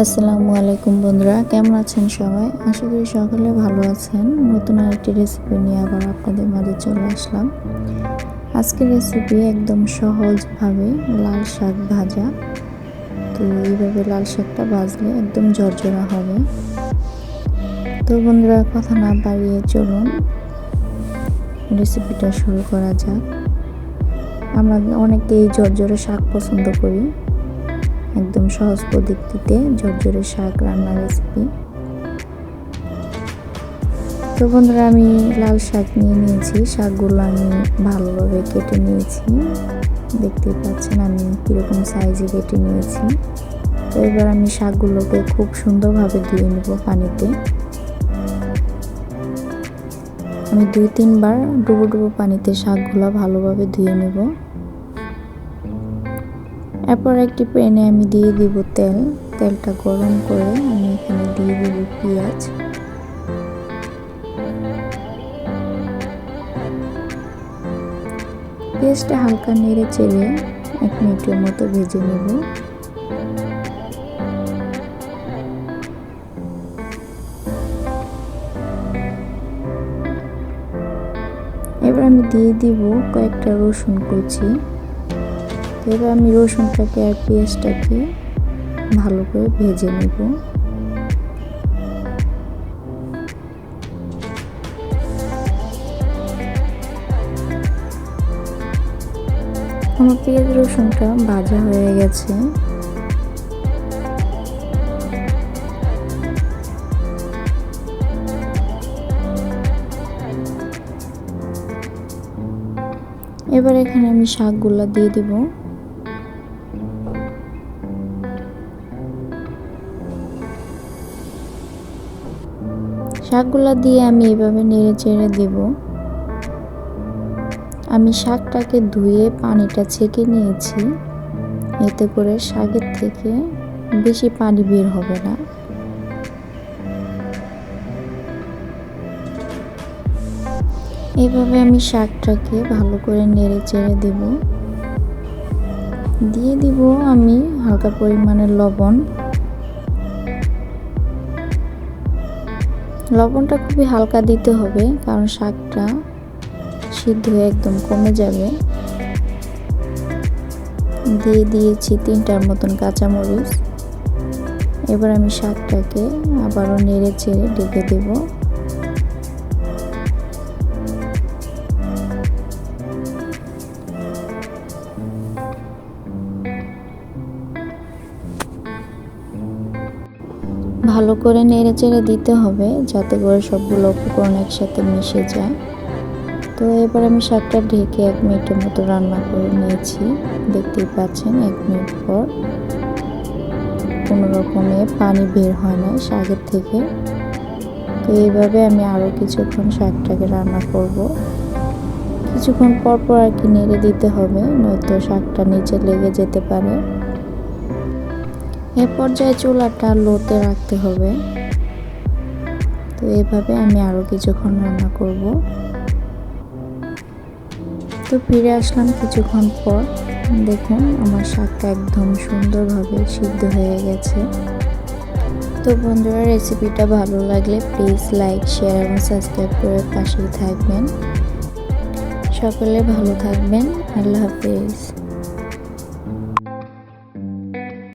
আসসালামু আলাইকুম বন্ধুরা, কেমন আছেন সবাই? আশা করি সকলে ভালো আছেন। নতুন আরেকটি রেসিপি নিয়ে আবার আপনাদের মাঝে চলে আসলাম। আজকের রেসিপি একদম সহজভাবে লাল শাক ভাজা। তো এইভাবে লাল শাকটা ভাজলে একদম ঝরঝরা হবে। তো বন্ধুরা, কথা না বাড়িয়ে চলুন রেসিপিটা শুরু করা যাক। আমরা অনেকেই ঝরঝরে শাক পছন্দ করি। একদম সহজ পদ্ধতিতে ঝরঝরে শাক রান্নার রেসিপি। তো বন্ধুরা, আমি লাল শাক নিয়েছি। শাকগুলো আমি ভালোভাবে কেটে নিয়েছি। দেখতেই পাচ্ছেন আমি কীরকম সাইজে কেটে নিয়েছি। তো এবার আমি শাকগুলোকে খুব সুন্দরভাবে ধুয়ে নেব পানিতে। আমি 2-3 বার ডুবো ডুবো পানিতে শাকগুলো ভালোভাবে ধুয়ে নেব। এরপর একটি প্যানে আমি দিয়ে দিব তেল। তেলটা গরম করে আমি এখানে দিয়ে দিব পেঁয়াজ। পেঁয়াজটা হালকা নেড়ে চেড়ে 1 মিনিটের মতো ভেজে নেব। এবার আমি দিয়ে দিব কয়েকটা রসুন কুচি। এবার আমি রসুনটাকে আর পেঁয়াজটাকে ভালো করে ভেজে নেব। আমার পেঁয়াজ রসুনটা ভাজা হয়ে গেছে। এবার এখানে আমি শাকগুলা দিয়ে দিব। শাকগুলা দিয়ে আমি এভাবে নেড়ে চেড়ে দেব। আমি শাকটাকে ধুয়ে পানিটা ছেঁকে নিয়েছি। এতে করে শাকের থেকে বেশি পানি বের হবে না। এভাবে আমি শাকটাকে ভালো করে নেড়ে চেড়ে দেব। দিয়ে দিব আমি হালকা পরিমাণে লবণ। লবণটা খুবই হালকা দিতে হবে, কারণ শাকটা সিদ্ধ হয়ে একদম কমে যাবে। দিয়ে দিয়েছি 3টার মতন কাঁচামরিচ। এবার আমি শাকটাকে আবারও নেড়ে চেড়ে ঢেকে দেব। ভালো করে নেড়ে চেড়ে দিতে হবে, যাতে করে সবগুলো উপকরণ একসাথে মিশে যায়। তো এবার আমি শাকটা ঢেকে 1 মিনিটের মতো রান্না করে নিয়েছি। দেখতেই পাচ্ছেন 1 মিনিট পর কোনো রকমে পানি বের হয় না শাকের থেকে। তো এইভাবে আমি আরও কিছুক্ষণ শাকটাকে রান্না করব। কিছুক্ষণ পর পর আর কি নেড়ে দিতে হবে, নয়তো শাকটা নিচে লেগে যেতে পারে। এ পর্যায়ে চুলাটা লোতে রাখতে হবে। তো এইভাবে আমি আরও কিছুক্ষণ রান্না করব। তো ফিরে আসলাম কিছুক্ষণ পর। দেখুন আমার শাকটা একদম সুন্দরভাবে সিদ্ধ হয়ে গেছে। তো বন্ধুরা, রেসিপিটা ভালো লাগলে প্লিজ লাইক, শেয়ার এবং সাবস্ক্রাইব করে পাশেই থাকবেন। সকলে ভালো থাকবেন। আল্লাহ হাফেজ।